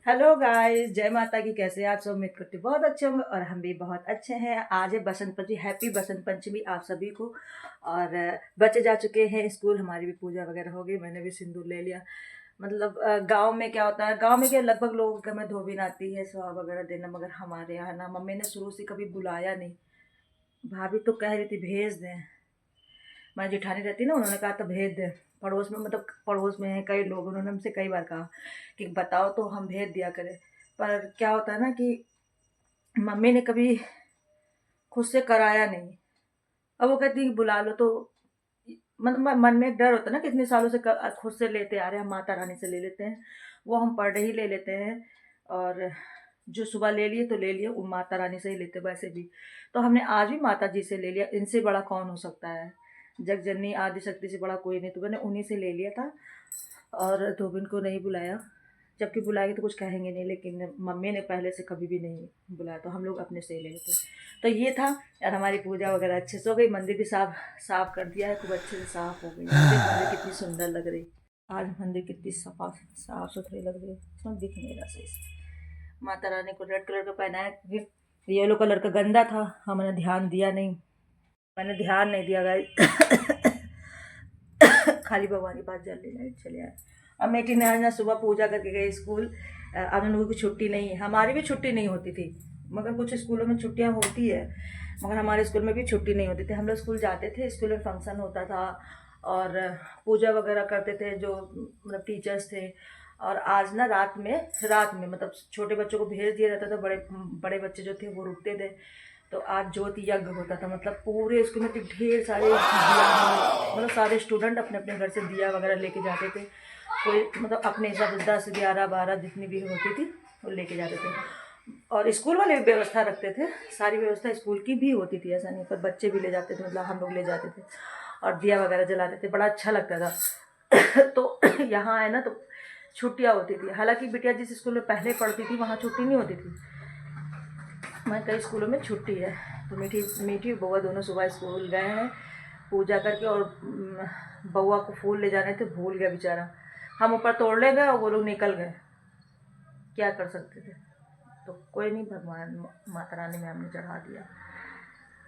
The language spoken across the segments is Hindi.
हेलो गाइस, जय माता की। कैसे हैं आप सब? उम्मीद करती हूँ बहुत अच्छे होंगे और हम भी बहुत अच्छे हैं। आज है बसंत पंचमी। हैप्पी बसंत पंचमी आप सभी को। और बच्चे जा चुके हैं स्कूल, हमारी भी पूजा वगैरह हो गई, मैंने भी सिंदूर ले लिया। मतलब गांव में क्या होता है, गांव में क्या लगभग लोगों के में धोबी आती है सुहा वगैरह देना, मगर हमारे यहाँ ना मम्मी ने शुरू से कभी बुलाया नहीं। भाभी तो कह रही थी भेज दें, मैं जेठानी रहती ना, उन्होंने कहा था भेज दे। पड़ोस में मतलब पड़ोस में है कई लोग, उन्होंने हमसे कई बार कहा कि बताओ तो हम भेज दिया करें। पर क्या होता है ना कि मम्मी ने कभी खुद से कराया नहीं। अब वो कहती है कि बुला लो तो मन में एक डर होता है ना, कितने सालों से खुद से लेते आ रहे हैं, हम माता रानी से ले लेते हैं, वो हम पर डे ही ले लेते हैं। और जो सुबह ले लिए तो ले लिए, वो माता रानी से ही लेते वैसे भी। तो हमने आज भी माता जी से ले लिया, इनसे बड़ा कौन हो सकता है। जग जननी आदि शक्ति से बड़ा कोई नहीं, तो मैंने उन्हीं से ले लिया था। और धोबिन को नहीं बुलाया, जबकि बुलाएंगे तो कुछ कहेंगे नहीं, लेकिन मम्मी ने पहले से कभी भी नहीं बुलाया, तो हम लोग अपने से ही ले लेते। तो ये था। और हमारी पूजा वगैरह अच्छे से हो गई, मंदिर भी साफ साफ कर दिया है, खूब अच्छे से साफ हो गई। मंदिर कितनी सुंदर लग रही। आज मंदिर कितनी सफा साफ सुथरी लग रही है, इसमें दिख नहीं रहा सही से। माता रानी को रेड कलर का पहना है, येलो कलर का गंदा था, हमने ध्यान दिया नहीं, मैंने ध्यान नहीं दिया गाइस। खाली भगवान की बात जल रही चले आए। अब मेटी ने आज ना सुबह पूजा करके गई स्कूल। अब उन लोगों की छुट्टी नहीं है, हमारी भी छुट्टी नहीं होती थी। मगर कुछ स्कूलों में छुट्टियां होती है, मगर हमारे स्कूल में भी छुट्टी नहीं होती थी। हम लोग स्कूल जाते थे, स्कूल में फंक्शन होता था और पूजा वगैरह करते थे जो मतलब टीचर्स थे। और आज ना रात में मतलब छोटे बच्चों को भेज दिया जाता था, बड़े बड़े बच्चे जो थे वो रुकते थे। तो आज ज्योति यज्ञ होता था, मतलब पूरे स्कूल में ढेर सारे दिया, मतलब सारे स्टूडेंट अपने अपने घर से दिया वगैरह लेके जाते थे। कोई मतलब अपने हिसाब से 10 11 12 जितनी भी होती थी वो लेके जाते थे। और स्कूल वाले भी व्यवस्था रखते थे, सारी व्यवस्था स्कूल की भी होती थी, ऐसा नहीं, पर बच्चे भी ले जाते थे, मतलब हम लोग ले जाते थे और दिया वगैरह जलाते थे, बड़ा अच्छा लगता था। तो यहाँ है ना, तो छुट्टियाँ होती थी। हालांकि बिटिया जिस स्कूल में पहले पढ़ती थी वहाँ छुट्टी नहीं होती थी, मैं कई स्कूलों में छुट्टी है। तो मीठी मीठी बउआ दोनों सुबह स्कूल गए हैं पूजा करके, और बउआ को फूल ले जाने थे, भूल गया बेचारा। हम ऊपर तोड़ ले गए और वो लोग निकल गए, क्या कर सकते थे। तो कोई नहीं, भगवान माता रानी में हमने चढ़ा दिया।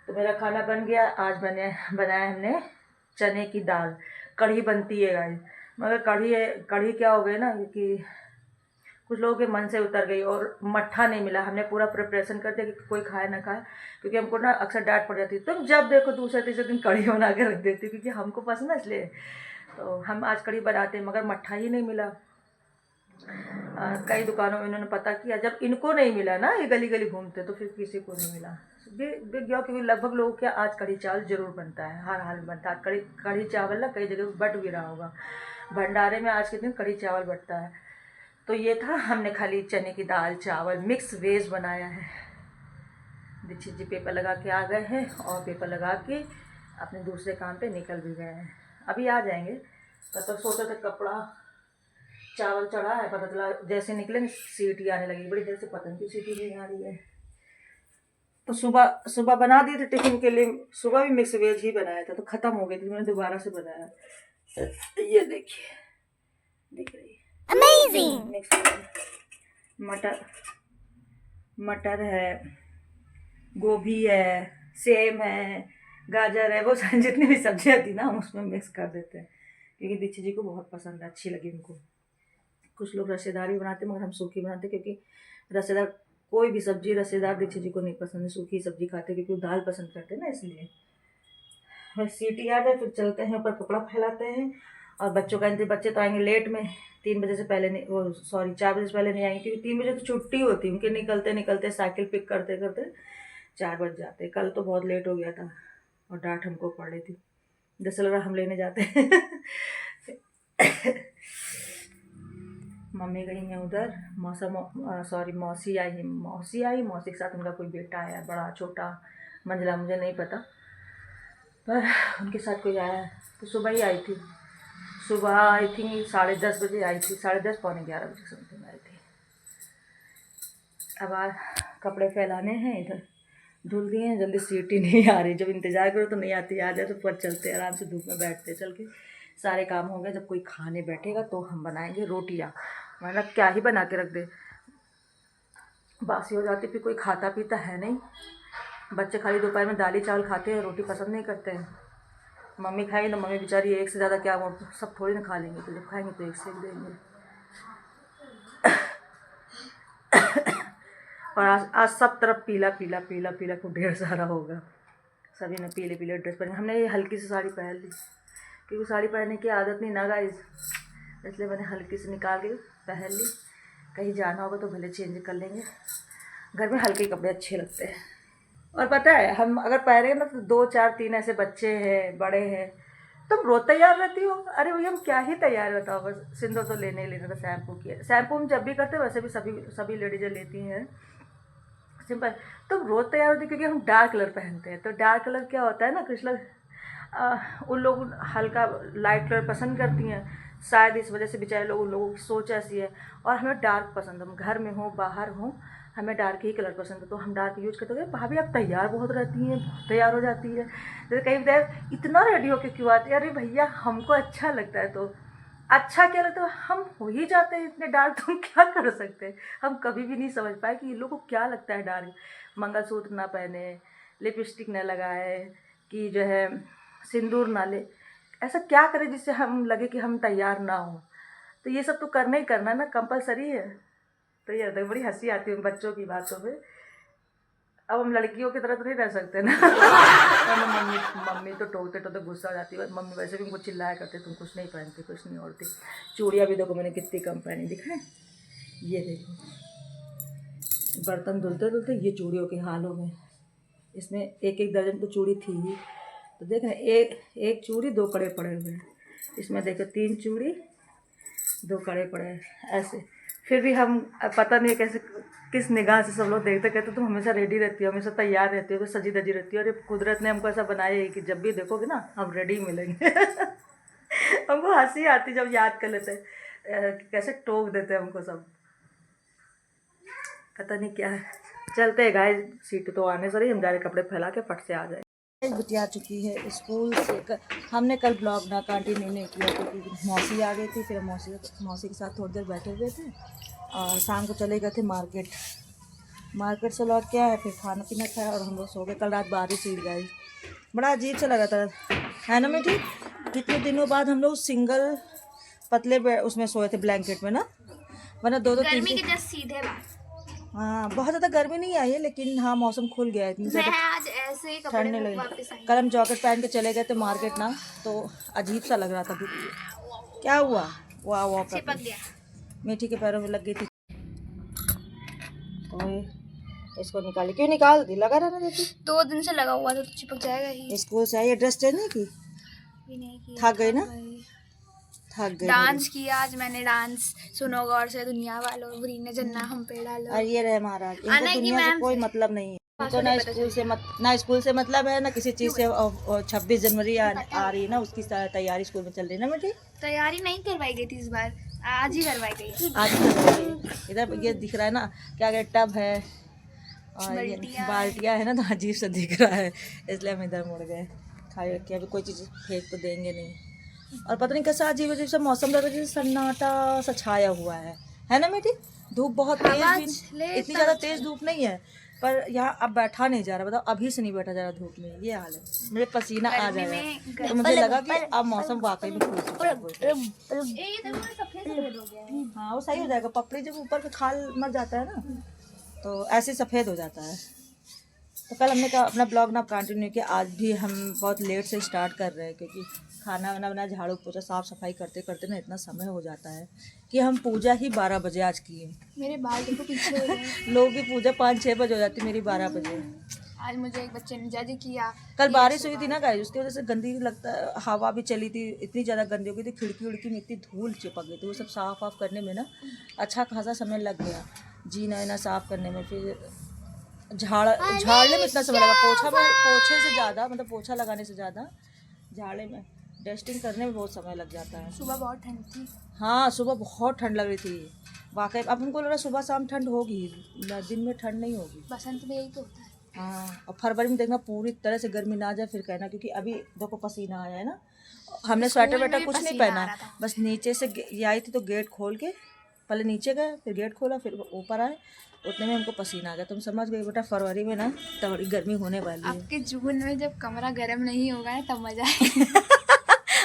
तो मेरा खाना बन गया। आज बनाया हमने चने की दाल। कढ़ी बनती है गाइस, मगर कढ़ी क्या हो गई ना कि कुछ लोगों के मन से उतर गई, और मट्ठा नहीं मिला। हमने पूरा प्रिपरेशन कर दिया कि कोई खाए ना खाए, क्योंकि हमको ना अक्सर डांट पड़ जाती है, तुम जब देखो दूसरे तीसरे दिन कढ़ी बना के रख देती, क्योंकि हमको पसंद है इसलिए। तो हम आज कढ़ी बनाते हैं, मगर मट्ठा ही नहीं मिला। कई दुकानों में इन्होंने पता किया, जब इनको नहीं मिला ना, ये गली गली घूमते, तो फिर किसी को नहीं मिला। बिक गया, क्योंकि लगभग लोगों के आज कढ़ी चावल जरूर बनता है, हर हाल में बनता है। कढ़ी चावल ना कई जगह बट भी रहा होगा, भंडारे में आज के दिन कढ़ी चावल बटता है। तो ये था, हमने खाली चने की दाल चावल मिक्स वेज बनाया है। दीक्षित जी पेपर लगा के आ गए हैं, और पेपर लगा के अपने दूसरे काम पे निकल भी गए हैं, अभी आ जाएंगे। तब तक सोचा था कपड़ा चावल चढ़ा है, पता चला जैसे निकले सीटी आने लगी, बड़ी देर से पता नहीं सीटी नहीं आ रही है। तो सुबह सुबह बना दिए थे टिफिन के लिए, सुबह भी मिक्स वेज ही बनाया था, तो ख़त्म हो गई थी, मैंने दोबारा से बनाया। ये देखिए, दिख रही है अमेजिंग मिक्स वेज। मटर मटर है, गोभी है, सेम है, गाजर है, वो सारी जितनी भी सब्जियाँ थी ना हम उसमें मिक्स कर देते हैं, क्योंकि दीक्षित जी को बहुत पसंद है, अच्छी लगी उनको। कुछ लोग रसेदार भी बनाते, मगर हम सूखी बनाते, क्योंकि रसेदार कोई भी सब्जी रसेदार दीक्षित जी को नहीं पसंद है, सूखी सब्जी खाते, क्योंकि वो दाल पसंद करते हैं ना, इसलिए। बस सीटी आ जाए फिर चलते हैं ऊपर, कपड़ा फैलाते हैं। और बच्चों का इंतजार, बच्चे तो आएंगे लेट में, 3 बजे से पहले नहीं, वो सॉरी 4 बजे से पहले नहीं आएंगे, क्योंकि 3 बजे तो छुट्टी होती है उनके, निकलते निकलते साइकिल पिक करते करते 4 बज जाते। कल तो बहुत लेट हो गया था और डांट हमको पड़ रही थी, जैसे लग रहा हम लेने जाते हैं। मम्मी गई हैं उधर, मौसी आई, मौसी के साथ उनका कोई बेटा आया, बड़ा छोटा मंझला, मुझे नहीं पता, पर उनके साथ कोई आया है। तो सुबह ही आई थी, सुबह आई थी 10:30 बजे आई थी, 10:30 पौने 11 बजे समथिंग आई थी। अब आज कपड़े फैलाने हैं, इधर धुल दिए हैं, जल्दी सीटी नहीं आ रही, जब इंतज़ार करो तो नहीं आती, आ जाए तो पर चलते आराम से धूप में बैठते चल के। सारे काम हो गए, जब कोई खाने बैठेगा तो हम बनाएंगे रोटियाँ, मतलब क्या ही बना के रख दे। बासी हो जाती, फिर कोई खाता पीता है नहीं। बच्चे खाली दोपहर में दाल ही चावल खाते हैं, रोटी पसंद नहीं करते हैं। मम्मी खाएंगी तो मम्मी बेचारी एक से ज़्यादा क्या, वो सब थोड़ी ना खा लेंगे, तो जब खाएंगे तो एक से एक देंगे। और आज सब तरफ पीला पीला पीला पीला खूब ढेर सारा होगा। सभी ने पीले पीले ड्रेस पहनी। हमने ये हल्की सी साड़ी पहन ली क्योंकि साड़ी पहनने की आदत नहीं ना गाइस, इसलिए मैंने हल्की से निकाल के पहन ली। कहीं जाना होगा तो भले चेंज कर लेंगे, घर में हल्के कपड़े अच्छे लगते हैं। और पता है हम अगर पहने ना तो 2 4 3 ऐसे बच्चे हैं, बड़े हैं, तुम रोज तैयार रहती हो। अरे भैया हम क्या ही तैयार रहता हो, बस सिंदूर तो लेने ही लेना था, शैम्पू किया, शैम्पू हम जब भी करते हैं वैसे भी सभी लेडीजें लेती हैं सिंपल। तुम रोज तैयार होती क्योंकि हम डार्क कलर पहनते हैं। तो डार्क कलर क्या होता है ना, कुछ लोग उन लोग हल्का लाइट कलर पसंद करती हैं, शायद इस वजह से बेचारे लोग, उन लोगों की सोच ऐसी है। और हमें डार्क पसंद है, हम घर में हो बाहर हो हमें डार्क ही कलर पसंद है, तो हम डार्क यूज करते हैं। भाभी आप तैयार बहुत रहती हैं, बहुत तैयार हो जाती है। जैसे कहीं बताए इतना रेडी होके क्यों आती है। अरे भैया हमको अच्छा लगता है, तो अच्छा क्या लगता है हम हो ही जाते हैं इतने डार्क, तो हम क्या कर सकते हैं। हम कभी भी नहीं समझ पाए कि ये लोगों को क्या लगता है डार्क। मंगलसूत्र ना पहने, लिपस्टिक न लगाए, कि जो है सिंदूर ना ले, ऐसा क्या करें जिससे हम लगे कि हम तैयार ना हो। तो ये सब तो करना ही करना ना, कंपलसरी है। तो ये होता है, बड़ी हंसी आती है बच्चों की बातों पे। अब हम लड़कियों की तरह तो नहीं रह सकते ना। और मम्मी तो टोकते टोकते गुस्सा हो जाती है। मम्मी वैसे भी उनको चिल्लाया करते, तुम कुछ नहीं पहनती, कुछ नहीं ओढ़ती। चूड़ियाँ भी देखो मैंने कितनी कम पहनी, दिखाएं, ये देखो। बर्तन धुलते धुलते ये चूड़ियों के हाल हो गए। इसमें एक एक दर्जन तो चूड़ी थी ही, तो देखें एक चूड़ी 2 कड़े पड़े हुए हैं। इसमें देखो 3 चूड़ी 2 कड़े पड़े हैं ऐसे। फिर भी हम पता नहीं कैसे किस निगाह से सब लोग देखते, कहते तुम हमेशा रेडी रहती हो, हमेशा तैयार रहती हो, तो सजी धजी रहती हो। अरे कुदरत ने हमको ऐसा बनाया है कि जब भी देखोगे ना हम रेडी मिलेंगे। हमको हंसी आती जब याद कर लेते हैं, कैसे टोक देते हैं हमको सब, पता नहीं क्या है। चलते हैं गाइस, सीट तो आने से रही, हम जा रहे कपड़े फैला के फट से आ जाए। बिटिया आ चुकी है स्कूल से। हमने कल ब्लॉग ना कंटिन्यू नहीं किया क्योंकि मौसी आ गई थी, फिर मौसी के साथ थोड़ी देर बैठे हुए थे और शाम को चले गए थे मार्केट से लौट के आए, फिर खाना पीना खाया और हम लोग सो गए। कल रात बारिश हुई गई, बड़ा अजीब सा लगा था, है ना मीठी। कितने दिनों बाद हम लोग सिंगल पतले उसमें सोए थे ब्लैंकेट में ना, वरना 2-2 3 सीधे बात। हाँ बहुत ज़्यादा गर्मी नहीं आई है, लेकिन हाँ मौसम खुल गया है, इतनी ज़्यादा आज ऐसे ही ठंड नहीं लगी। कल हम जॉकेट पहन के चले गए थे मार्केट ना, तो अजीब सा लग रहा था। क्या हुआ, वाह वाह चिपक गया, मीठी के पैरों में लग गई थी। इसको निकाली, क्यों निकाल दी, लगा रहना देती। 2 दिन से लगा हुआ तो चिपक जाएगा ही। स्कूल से आई, ड्रेस चेंज नहीं की, थक गई ना, थक गई। डांस किया आज मैंने, डांस सुनो गौर से, दुनिया वालों बुरी ने जन्ना हम पे डालो। और ये रहे महाराज, इनको दुनिया से कोई मतलब नहीं है, तो ना स्कूल से मतलब है ना किसी चीज़ से। 26 जनवरी आ रही है ना, उसकी तैयारी स्कूल में चल रही है ना बेटी। तैयारी नहीं करवाई गई थी इस बार, आज ही करवाई गई। आज ही करवाई गई। इधर ये दिख रहा है ना क्या, टब है और ये बाल्टियाँ है ना, तो अजीब सा दिख रहा है, इसलिए हम इधर मुड़ गए। खाई रखी, अभी कोई चीज़ फेंक तो देंगे नहीं। और पता नहीं कैसा अजीब अजीब सा मौसम लग रहा है, जैसे सन्नाटा सा छाया हुआ है ना बेटी। धूप बहुत तेज भी, इतनी ज़्यादा तेज धूप नहीं है, पर यहाँ अब बैठा नहीं जा रहा। बताओ अभी से नहीं बैठा जा रहा धूप में, ये हाल है। मेरे पसीना आ जाएगा, तो मुझे लगा कि अब मौसम वाकई में खुल चुका है। हाँ वो सही हो जाएगा, पपड़ी जब ऊपर का खाल मर जाता है ना तो ऐसे सफ़ेद हो जाता है। तो कल हमने कहा अपना ब्लॉग ना कंटिन्यू किया, आज भी हम बहुत लेट से स्टार्ट कर रहे हैं क्योंकि खाना वाना बना, झाड़ू पोछा साफ़ सफाई करते करते ना इतना समय हो जाता है कि हम पूजा ही 12 बजे आज किए। मेरे बाल देखो पीछे हो गए। लोग की पूजा 5-6 बजे हो जाती, मेरी 12 बजे। आज मुझे एक बच्चे ने जज किया। कल बारिश हुई थी ना गाइस, उसकी वजह से गंदी लगता है, हवा भी चली थी, इतनी ज़्यादा गंदी हो गई थी, खिड़की उड़की में इतनी धूल चिपक गई थी, वो सब साफ़ वाफ करने में ना अच्छा खासा समय लग गया, जीना ना साफ़ करने में, फिर झाड़ने में इतना समय लगा। पोछे से ज़्यादा, मतलब पोछा लगाने से ज़्यादा झाड़ने में, डस्टिंग करने में बहुत समय लग जाता है। सुबह बहुत ठंड थी। हाँ सुबह बहुत ठंड लग रही थी वाकई। अब हमको लग रहा है सुबह शाम ठंड होगी, दिन में ठंड नहीं होगी। बसंत में यही तो होता है। हाँ और फरवरी में देखना पूरी तरह से गर्मी ना आ जाए फिर कहना, क्योंकि अभी देखो पसीना आया है ना। हमने स्वेटर वेटर कुछ नहीं पहना, बस नीचे से ये आई थी तो गेट खोल के पहले नीचे गए, फिर गेट खोला, फिर ऊपर आए, उतने में हमको पसीना आ गया। तुम समझ गए बेटा, फरवरी में ना थोड़ी गर्मी होने वाली है। आपके जून में जब कमरा गर्म नहीं होगा ना तब मजा आएगा।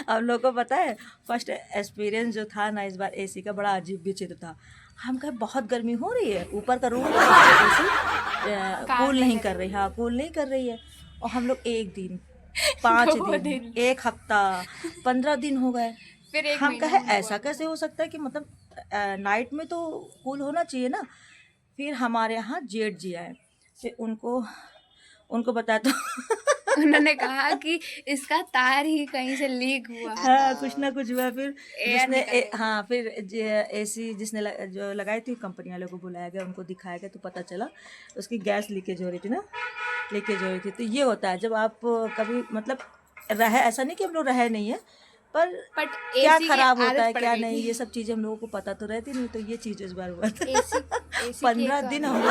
हम लोग को पता है फर्स्ट एक्सपीरियंस जो था ना इस बार एसी का, बड़ा अजीब विचित्र था। हम कहे बहुत गर्मी हो रही है, ऊपर का रूम एसी कूल नहीं कर रही, हाँ कूल नहीं कर रही है। और हम लोग 1 दिन 5 दिन 1 हफ्ता 15 दिन हो गए। फिर एक हम महीना कहे हुआ। ऐसा कैसे हो सकता है कि मतलब नाइट में तो कूल होना चाहिए ना। फिर हमारे यहाँ जेठ जी आए, फिर उनको बताया तो उन्होंने कहा कि इसका तार ही कहीं से लीक हुआ। हाँ कुछ ना कुछ हुआ। फिर एयर जिसने निकल हाँ फिर एसी जिसने जो लगाई थी कंपनी वालों को बुलाया गया, उनको दिखाया गया तो पता चला उसकी गैस लीकेज हो रही थी ना, लीकेज हो रही थी। तो ये होता है जब आप कभी मतलब रहे, ऐसा नहीं कि हम लोग रहे नहीं है, पर बट क्या एसी की खराब होता आदत है पड़ क्या गई नहीं, थी। ये सब चीज़ें हम लोगों को पता तो रहती नहीं। तो ये चीज़ इस बार हुआ था। एसी 15 दिन हम लोग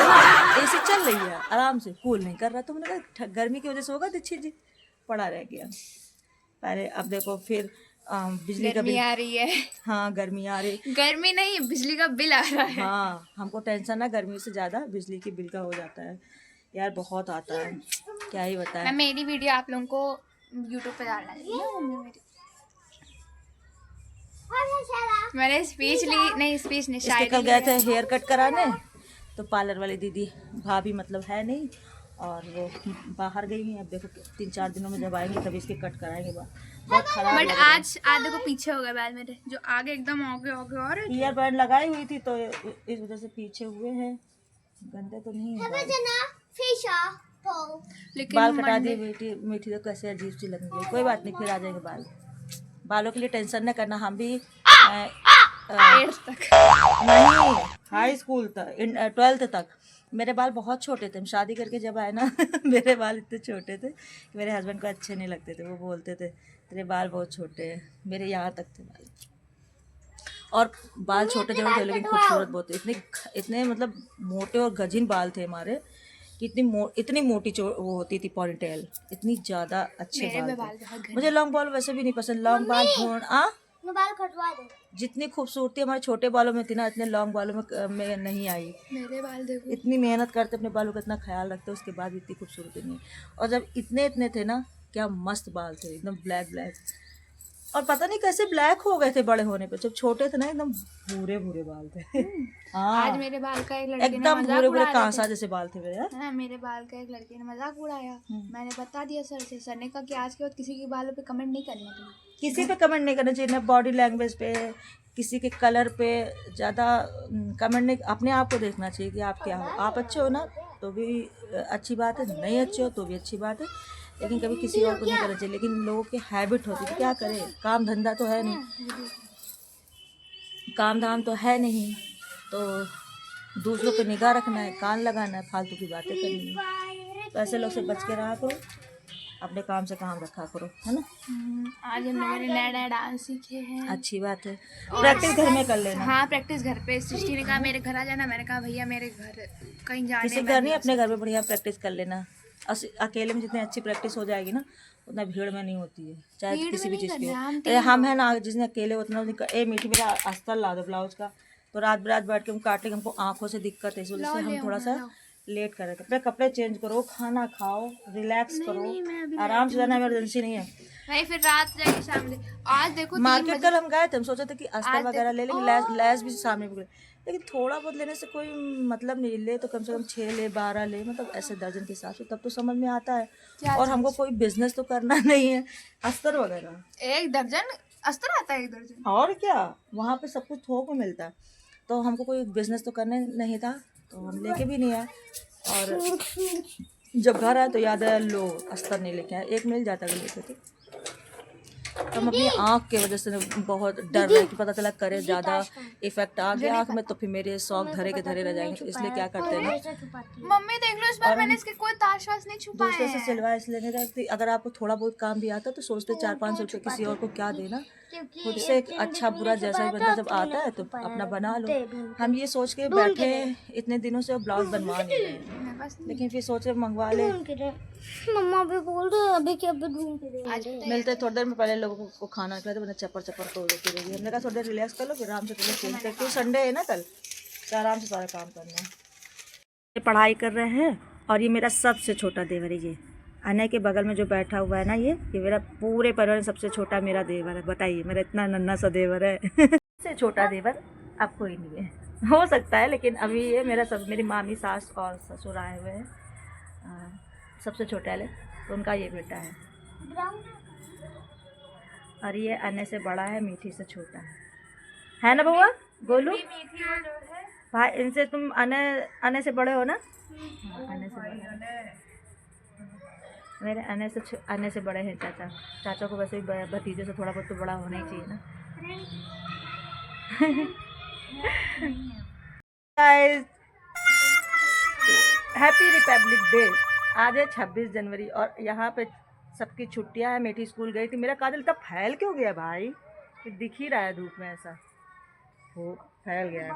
एसी चल रही है आराम से, कूल नहीं कर रहा। तो मैंने कहा गर्मी की वजह से होगा, दीक्षित जी पड़ा रह गया। पहले अब देखो फिर बिजली का गर्मी बिल, आ रही है। हाँ गर्मी आ रही, गर्मी नहीं, बिजली का बिल आ रहा है। हाँ हमको टेंशन है गर्मी से ज़्यादा बिजली के बिल का हो जाता है यार, बहुत आता है, क्या ही बताएं। मैं मेरी वीडियो आप लोगों को यूट्यूब पे डालना चाहिए। मैंने स्पीच ली नहीं, स्पीच नहीं, इसके शायरी कल गए ली थे है। हेयर कट कराने, तो पार्लर वाली दीदी भाभी मतलब है नहीं, और वो बाहर गई हैं। अब देखो 3-4 दिनों में जब आएंगे तभी इसके कट कराएंगे बाल, बहुत खराब बट लग रहा है। आज आधे को पीछे हो गए बाल मेरे, जो आगे एकदम आगे आगे और ईयर बैंड लगाई हुई थी तो इस वजह से पीछे हुए हैं, गंदे तो नहीं है बाल। लेकिन बाल कटा दिए मंडे मीठी मीठी तो कैसे अजीब सी लगने लगी। कोई बात नहीं, फिर आ जाएंगे बाल। बालों के लिए टेंशन न करना, हम भी 8th तक नहीं हाई स्कूल तक 12th तक मेरे बाल बहुत छोटे थे। हम शादी करके जब आए ना मेरे बाल इतने छोटे थे कि मेरे हस्बैंड को अच्छे नहीं लगते थे। वो बोलते थे तेरे बाल बहुत छोटे हैं, मेरे यहाँ तक थे बाल। और बाल छोटे जरूर थे लेकिन खूबसूरत बहुत थे, इतने मतलब मोटे और गजीन बाल थे हमारे कि इतनी मोटी वो होती थी पॉनीटेल, इतनी ज़्यादा अच्छे मेरे भी बाल बाल थे। बहुत घने। मुझे लॉन्ग बाल वैसे भी नहीं पसंद, लॉन्ग बाल बाल कटवा दो। जितनी खूबसूरती हमारे छोटे बालों में थी ना, इतने लॉन्ग बालों में नहीं आई। मेरे बाल देखो। इतनी मेहनत करते अपने बालों का, इतना ख्याल रखते, उसके बाद भी इतनी खूबसूरती नहीं। और जब इतने थे ना, क्या मस्त बाल थे, एकदम ब्लैक ब्लैक। और पता नहीं कैसे ब्लैक हो गए थे बड़े होने पे, जब छोटे थे ना एकदम भूरे भूरे बाल थे। हाँ आज मेरे बाल का एक लड़के ने एकदम मजाक भूरे भूरे उड़ाया कांसा जैसे बाल थे मेरे यार। हाँ, मेरे बाल का एक लड़के ने मजाक उड़ाया। मैंने बता दिया सर से, सर ने कहा कि आज के बाद किसी के बालों पे कमेंट नहीं करना तुम्हें। किसी पे कमेंट नहीं करना चाहिए, ना बॉडी लैंग्वेज पे, किसी के कलर पे ज़्यादा कमेंट नहीं। अपने आप को देखना चाहिए कि आप क्या हो। आप अच्छे हो ना तो भी अच्छी बात है, नहीं अच्छे हो तो भी अच्छी बात है, लेकिन कभी किसी और को नहीं करना चाहिए। लेकिन लोगों की हैबिट होती है, क्या करें, काम धंधा तो है नहीं, काम धाम तो है नहीं, तो दूसरों पे निगाह रखना है, कान लगाना है, फालतू की बातें करनी है। तो ऐसे लोग से बच के रहा करो, अपने काम से काम रखा करो, है ना। आज हम लोगों ने नया नया डांस सीखे हैं। अच्छी बात है, प्रैक्टिस घर में कर लेना। हाँ, प्रैक्टिस घर पे। सृष्टि ने कहा मेरे घर आ जाना, मैंने कहा भैया मेरे घर कहीं जाने किसी घर नहीं, अपने घर में बढ़िया प्रैक्टिस कर लेना। अकेले में जितनी अच्छी प्रैक्टिस हो जाएगी ना, उतना भीड़ में नहीं होती है, चाहे भीड़ किसी में भी नहीं चीज़ की करना, हम हो। हम है ना, जिसने अकेले उतना ए मीठी मेरा अस्तर ला दो ब्लाउज का, तो रात बिरात बैठ के हम काट लेंगे, हमको आंखों से दिक्कत है, इस वजह से हम थोड़ा सा लेट करें। कपड़े चेंज करो, खाना खाओ, रिलैक्स करो, आराम से जाना, इमरजेंसी नहीं है। नहीं, फिर रात जाएगी शाम ले। आज देखो मार्केट कल हम गए थे, हम सोचे थे कि अस्तर वगैरह ले लेंगे, लैस भी सामने पकड़े, लेकिन थोड़ा बहुत लेने से कोई मतलब नहीं, ले तो कम से कम 6 ले 12 ले, मतलब ऐसे दर्जन के हिसाब से, तब तो समझ में आता है। और हमको कोई बिजनेस तो करना नहीं है, अस्तर वगैरह 1 दर्जन अस्तर आता है, 1 दर्जन। और क्या, वहाँ पे सब कुछ थोक में मिलता है, तो हमको कोई बिजनेस तो करने नहीं था, तो हम लेके भी नहीं आए। और जब घर आए तो याद है लो अस्तर नहीं लेके आए, एक मिल जाता अगर लेते थे। तो हम अपनी आँख के वजह से बहुत डर रहे कि पता चला करे ज़्यादा इफेक्ट आ गया आँख में, तो फिर मेरे शौक धरे के धरे रह जाएंगे। तो इसलिए क्या करते हैं ना, मम्मी देख लो, इस बार मैंने इसके कोई ताश वाश नहीं छुपाए दूसरे से हैं। सिलवा इसलिए नहीं रखती। अगर आपको थोड़ा बहुत काम भी आता तो सोचते 400-500 रुपये किसी और को क्या देना, खुद से एक अच्छा बुरा जैसा भी बंदा जब आता है तो अपना बना लो। हम ये सोच के बैठे इतने दिनों से ब्लाउज बनवा नहीं रहे, लेकिन फिर सोचे मंगवा ले। मम्मा भी बोल रहे अभी के अभी ढूंढ के दे। मिलते थोड़ी देर में, पहले लोगों को खाना खिलाते, बना चप्पर चप्पर तोड़ देती रहेगी। हमने कहा थोड़ी देर रिलैक्स कर लो, फिर आराम से तुम्हें खेलते, क्यों संडे है ना कल, तो आराम से सारा काम करना है। ये पढ़ाई कर रहे हैं और ये मेरा सबसे छोटा देवर है। ये अनय के बगल में जो बैठा हुआ है ना, ये मेरा पूरे परिवार में सबसे छोटा मेरा देवर है। बताइए, मेरा इतना नन्हा सा देवर है। सबसे छोटा देवर अब कोई नहीं है, हो सकता है, लेकिन अभी ये मेरा सब, मेरी मामी सास और ससुर आए हुए हैं, सबसे छोटा है तो उनका ये बेटा है। और ये अनय से बड़ा है, मीठी से छोटा है ना बउआ? बोलू भाई, इनसे तुम अनय से बड़े हो ना? अनय से बड़े, मेरे अनय से बड़े हैं चाचा। चाचा को वैसे ही भतीजे से थोड़ा बहुत तो बड़ा होना ही चाहिए ना। Guys, happy Republic day. आज है 26 जनवरी और यहाँ पे सबकी छुट्टियाँ हैं। मीठी स्कूल गई थी। मेरा काजल इतना फैल क्यों गया भाई? ये दिख ही रहा है धूप में, ऐसा वो फैल गया है।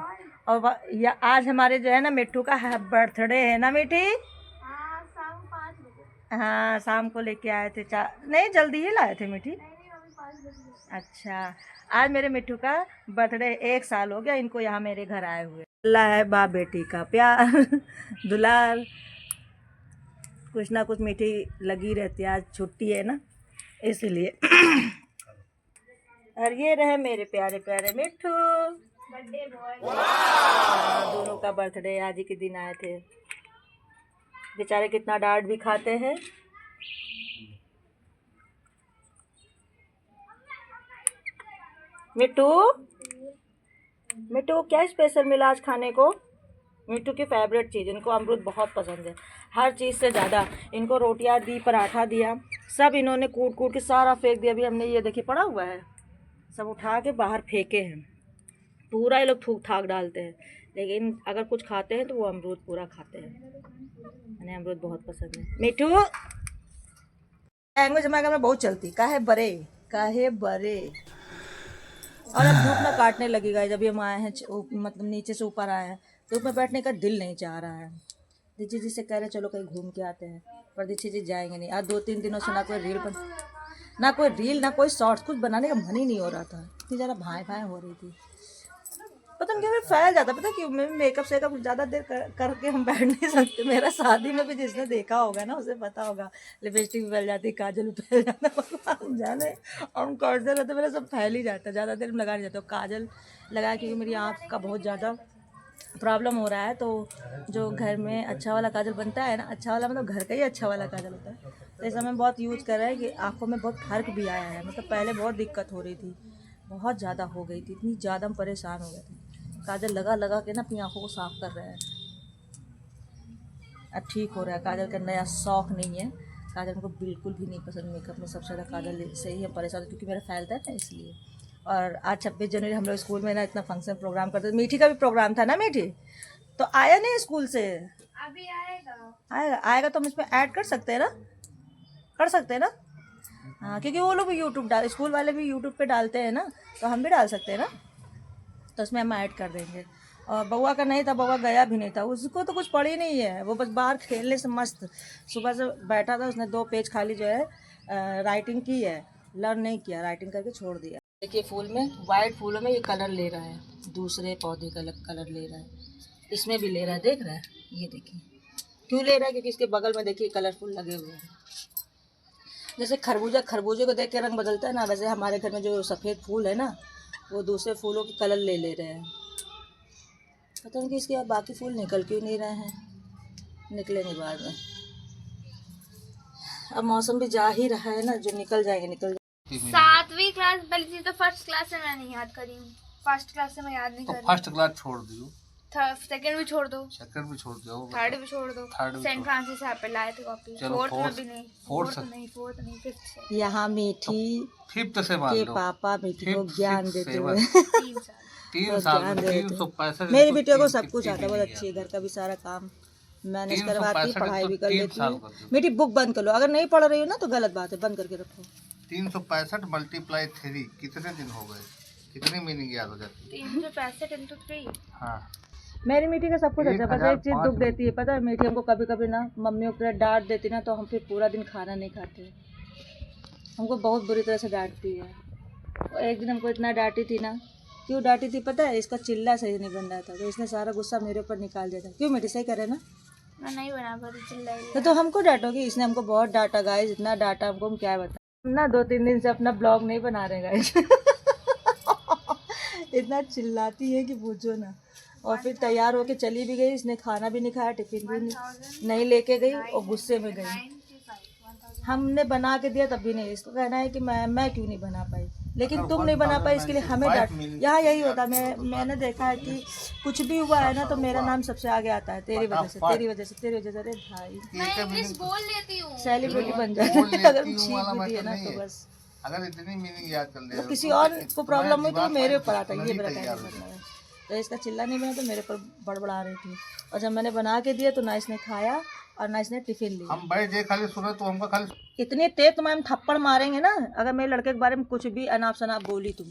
और या आज हमारे जो है ना मिट्टू का बर्थडे है ना मीठी? हाँ, शाम को लेके आए थे। नहीं, जल्दी ही लाए थे मीठी। अच्छा, आज मेरे मिट्टू का बर्थडे, 1 साल हो गया इनको यहाँ मेरे घर आए हुए। अल्लाह है बाप बेटी का प्यार, दुलार, कुछ ना कुछ मीठी लगी रहती है। आज छुट्टी है ना, इसलिए। और ये रहे मेरे प्यारे प्यारे मिट्टू, दोनों का बर्थडे आज ही के दिन आए थे। बेचारे कितना डांट भी खाते हैं। मिट्टू, मिट्टू क्या स्पेशल मिला आज खाने को? मिट्टू की फेवरेट चीज़, इनको अमरूद बहुत पसंद है। हर चीज़ से ज़्यादा इनको रोटियां दी, पराठा दिया, सब इन्होंने कूट कूट के सारा फेंक दिया। अभी हमने ये देखिए पड़ा हुआ है, सब उठा के बाहर फेंके हैं। पूरा ये लोग थूक थाक डालते हैं, लेकिन अगर कुछ खाते हैं तो वो अमरूद पूरा खाते हैं। मैंने अमरूद बहुत पसंद है। मिट्टू लैंग्वेज हमारे घर में बहुत चलती, काहे बरे काहे बरे। और अब धूप ना काटने लगेगा। जब हम आए हैं, मतलब नीचे से ऊपर आए हैं, धूप में बैठने का दिल नहीं चाह रहा है। दीदी जी से कह रहे चलो कहीं घूम के आते हैं, पर दीदी जी जाएंगे नहीं। आज 2-3 दिनों से ना कोई रील ना कोई शॉर्ट्स, कुछ बनाने का मन ही नहीं हो रहा था। इतनी ज़्यादा भाई हो रही थी, पता नहीं क्यों फैल जाता। पता क्यों? मैं मेकअप सेकअप ज़्यादा देर करके हम बैठ नहीं सकते। मेरा शादी में भी जिसने देखा होगा ना, उसे पता होगा, लिपस्टिक भी फैल जाती, काजल भी फैल जाता, भगवान जाने। और हम करते रहते, मेरा सब फैल ही जाता। ज़्यादा देर में लगा नहीं जाता। काजल लगा, क्योंकि मेरी आँख का बहुत ज़्यादा प्रॉब्लम हो रहा है, तो जो घर में अच्छा वाला काजल बनता है ना, अच्छा वाला मतलब घर का ही अच्छा वाला काजल होता है, तो इस समय बहुत यूज़ कर रहा है कि आँखों में बहुत फर्क भी आया है। मतलब पहले बहुत दिक्कत हो रही थी, बहुत ज़्यादा हो गई थी, इतनी ज़्यादा हम परेशान हो गए थे। काजल लगा के ना अपनी आँखों को साफ़ कर रहे हैं। अब ठीक हो रहा है। काजल का नया शौक़ नहीं है। काजल को बिल्कुल भी नहीं पसंद। मेकअप में सबसे ज़्यादा काजल से ही हम परेशान, क्योंकि मेरा फैलता है ना, इसलिए। और आज 26 जनवरी हम लोग स्कूल में ना इतना फंक्शन प्रोग्राम करते थे। मीठी का भी प्रोग्राम था ना, मीठी तो आया नहीं स्कूल से? अभी आएगा आएगा तो हम इसमें ऐड कर सकते हैं ना, हाँ, क्योंकि वो लोग भी यूट्यूब स्कूल वाले भी यूट्यूब पे डालते हैं ना, तो हम भी डाल सकते हैं ना, तो उसमें हम ऐड कर देंगे। और बउआ का नहीं था, बउआ गया भी नहीं था, उसको तो कुछ पड़ी नहीं है, वो बस बाहर खेलने से मस्त। सुबह से बैठा था, उसने 2 पेज खाली जो है राइटिंग की है, लर्न नहीं किया, राइटिंग करके छोड़ दिया। देखिए फूल में, वाइट फूलों में ये कलर ले रहा है, दूसरे पौधे का कलर ले रहा है, इसमें भी ले रहा है, देख रहा है? ये देखिए क्यों ले रहा है, क्योंकि इसके बगल में देखिए कलरफुल लगे हुए हैं। जैसे खरबूजे को देख के रंग बदलता है ना, वैसे हमारे घर में जो सफ़ेद फूल है ना, वो दूसरे फूलों के कलर ले रहे हैं। पता नहीं कि इसके बाकी फूल निकल क्यों नहीं रहे हैं, निकलेंगे बाद में। अब मौसम भी जा ही रहा है ना, जो निकल जाएंगे। 7वीं क्लास पहली थी तो फर्स्ट क्लास से मैं नहीं याद करी हूँ। फर्स्ट क्लास से मैं याद नहीं करी। फर्स्ट क्लास छोड़ दियो, सेकंड भी छोड़ दो, थर्ड भी छोड़ दो, सेंट फ्रांसिस यहाँ पे लाए थे कॉपी। फोर्थ में भी नहीं, फोर्थ नहीं, फिफ्थ से। यहाँ मीठी फिफ्थ से मान लो, पापा मीठी को ज्ञान देते हुए 3 साल 365 मेरी बेटियों को सब कुछ आता है, बहुत अच्छी है, घर का भी सारा काम मैनेज करवाती, पढ़ाई भी कर लेती है। मीठी बुक बंद कर लो, अगर नहीं पढ़ रही हो ना तो गलत बात है, बंद करके रखो। 365 मल्टीप्लाई 3 कितने दिन हो गए? कितनी मीनिंग याद हो जाती 365 into 3 है? हाँ मेरी मीठी का सब कुछ अच्छा, बस एक चीज 1005 दुख देती है, पता है मीठी हमको कभी कभी ना मम्मी ऊपर डांट देती ना, तो हम फिर पूरा दिन खाना नहीं खाते। हमको बहुत बुरी तरह से डांटती है। और एक दिन हमको इतना डांटी थी ना, क्यों डांटी थी पता है? इसका चिल्ला सही नहीं बन रहा था, तो इसने सारा गुस्सा मेरे ऊपर निकाल दिया था। क्यों मीठी, सही करे ना? मैं नहीं बना पाती, चिल्लाई। तो हमको डांटोगी? इसने हमको बहुत डांटा गाइस, इतना डांटा हमको, हम क्या बताएं। ना 2-3 दिन से अपना ब्लॉग नहीं बना रहे गाइस। इतना चिल्लाती है कि पूछो ना। और फिर तैयार होके चली भी गई, इसने खाना भी नहीं खाया, टिफिन भी नहीं लेके गई और गुस्से में गई। हमने बना के दिया तब भी नहीं। इसको कहना है कि मैं क्यों नहीं बना पाई, लेकिन तुम नहीं बना पाई इसके लिए हमें डांट। यहाँ यही होता है, मैंने देखा है कि कुछ भी हुआ है ना तो मेरा नाम सबसे आगे आता है, तेरी वजह से, तेरी वजह से, तेरी वजह से। अरे भाई मैं इंग्लिश बोल लेती हूँ, सेलिब्रिटी बन जाए अगर छींक भी दिए ना तो बस। अगर इतनी मीनिंग याद कर ले तो किसी और को प्रॉब्लम हुई तो मेरे ऊपर आता है, ये मेरा कहने का मतलब है। तो इसका चिल्ला नहीं बना तो मेरे पर बड़बड़ा रही थी, और जब मैंने बना के दिया तो ना इसने खाया और ना इसने टिफिन लिया। हम भाई जे खाली सुने तो हमको खाली इतनी तेज तुम्हारे थप्पड़ मारेंगे ना अगर मेरे लड़के के बारे में कुछ भी अनाप शनाप बोली तुम।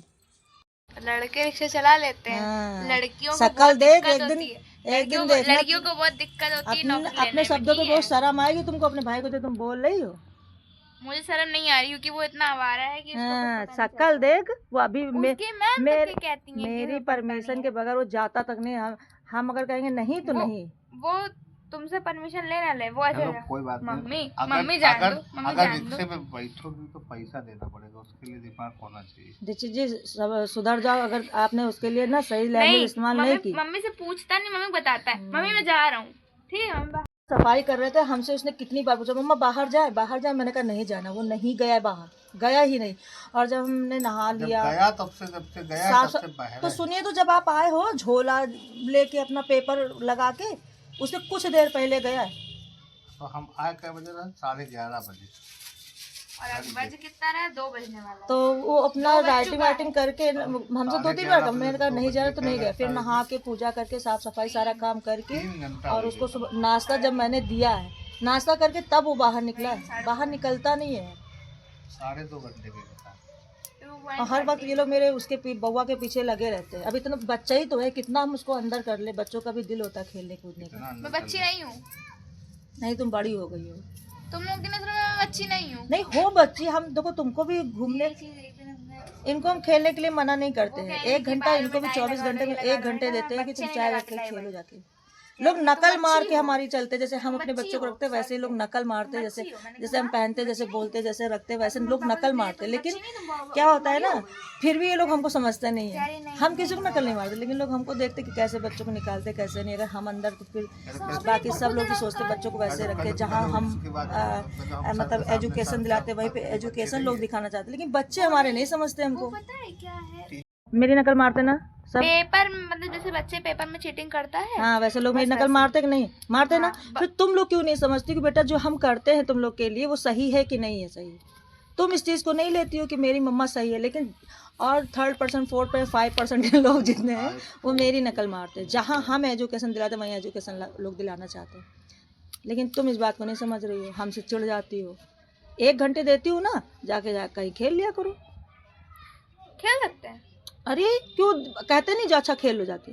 लड़के रिक्शा चला लेते हैं, हाँ। लड़कियों को शकल बहुत देख, दिक्कत एक दिन होती है। देखना, लड़कियों को बहुत दिक्कत होती है नौकरी अपने लेने शब्दों में, पे बहुत शर्म आएगी तुमको, अपने भाई को जो तुम बोल रही हो। मुझे शर्म नहीं आ रही क्योंकि वो इतना आवारा है कि हाँ, शकल देख, वो अभी कहती हैं मेरी परमिशन के बगैर वो जाता तक नहीं। हम अगर कहेंगे नहीं तो नहीं। वो तुमसे परमिशन लेना ले, वो ऐसे कोई बात नहीं। मम्मी जान दो, मम्मी अगर जान दो। रिक्शे में बैठोगी तो पैसा देना पड़ेगा, उसके लिए दिमाग होना चाहिए। दीक्षित जी सब सुधर जाओ, अगर आपने उसके लिए ना सही लैंग्वेज इस्तेमाल नहीं की। मम्मी से पूछता नहीं, मम्मी बताता है मम्मी मैं जा रहा हूँ, ठीक है। हम सफाई कर रहे थे, हमसे उसने कितनी बार पूछा मम्मा बाहर जाए, बाहर जाए। मैंने कहा नहीं जाना, वो नहीं गया बाहर, गया ही नहीं। और जब हमने नहा लिया गया तब से गया तब से बाहर तो सुनिए, तो जब आप आए हो झोला लेके अपना पेपर लगा के, उससे कुछ देर पहले गया है। तो हम आए कै बजे रहे? 11:30 बजे। और अब बज कितना रहा है? 2 बजने वाला है। तो वो अपना राइटिंग करके हमसे 2-3 बार, मैंने कहा नहीं जा रहा तो नहीं गया। फिर नहा के पूजा करके साफ सफाई सारा काम करके, और उसको सुबह नाश्ता जब मैंने दिया है, नाश्ता करके तब वो बाहर निकला है। बाहर निकलता नहीं है 2.5 घंटे के। और हर वक्त ये लोग मेरे उसके बउआ के पीछे लगे रहते हैं। अभी इतना बच्चा ही तो है, कितना हम उसको अंदर कर ले। बच्चों का भी दिल होता है खेलने कूदने का। मैं बच्ची नहीं हूँ। नहीं, तुम बड़ी हो गई हो। तुम लोग की नजर में मैं बच्ची नहीं हूँ। नहीं हो बच्ची, हम देखो तुमको भी घूमने, इनको हम खेलने के लिए मना नहीं करते हैं। 1 घंटा इनको भी 24 घंटे में 1 घंटे देते हैं कि तुम चाय रख के खेलो जाके। लोग नकल मार के हमारी चलते, जैसे हम अपने बच्चों को रखते वैसे ही लोग नकल मारते। जैसे हम पहनते, जैसे बोलते, जैसे रखते, वैसे लोग नकल मारते। लेकिन क्या होता है ना, फिर भी ये लोग हमको समझते नहीं है। हम किसी को नकल नहीं मारते, लेकिन लोग हमको देखते कि कैसे बच्चों को निकालते, कैसे नहीं। अगर हम अंदर तो फिर बाकी सब लोग भी सोचते बच्चों को वैसे रखे। जहाँ हम मतलब एजुकेशन दिलाते वहीं पे एजुकेशन लोग दिखाना चाहते, लेकिन बच्चे हमारे नहीं समझते हमको। पता है क्या है, मेरी नकल मारते ना सब। पेपर मतलब जैसे बच्चे पेपर में चीटिंग करता है, हाँ वैसे लोग मेरी नकल मारते कि नहीं मारते ना। फिर तुम लोग क्यों नहीं समझती कि बेटा जो हम करते हैं तुम लोग के लिए वो सही है कि नहीं है सही। तुम इस चीज़ को नहीं लेती हो कि मेरी मम्मा सही है, लेकिन और 3%, 4.5% लोग जितने हैं वो मेरी नकल मारते हैं। जहाँ हम एजुकेशन दिलाते वहीं एजुकेशन लोग दिलाना चाहते हैं, लेकिन तुम इस बात को नहीं समझ रही हो। हमसे चिढ़ जाती हो। 1 घंटे देती हूँ ना, जाके कहीं खेल लिया करो। खेल सकते हैं। अरे क्यों कहते नहीं जो अच्छा खेल लो जाके,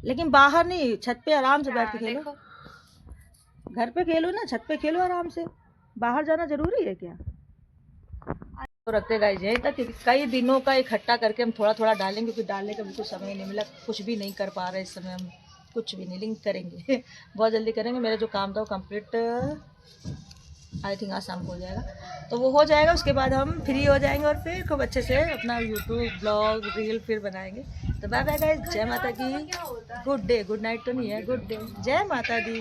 लेकिन बाहर नहीं, छत पे आराम से बैठ के खेलो। घर पे खेलो ना, छत पे खेलो आराम से। बाहर जाना जरूरी है क्या? तो रखते गाइस यही तक, क्योंकि कई दिनों का इकट्ठा करके हम थोड़ा थोड़ा डालेंगे, क्योंकि डालने का बिल्कुल समय नहीं मिला। कुछ भी नहीं कर पा रहे इस समय हम, कुछ भी नहीं, लिंक करेंगे बहुत जल्दी करेंगे। मेरा जो काम था वो कंप्लीट आई थिंक आज शाम को हो जाएगा, तो वो हो जाएगा। उसके बाद हम फ्री हो जाएंगे और फिर खूब अच्छे से अपना यूट्यूब ब्लॉग रील फिर बनाएंगे। तो बाय बाय गाइस, जय माता की, गुड डे, गुड नाइट तो नहीं है, गुड डे, जय माता दी।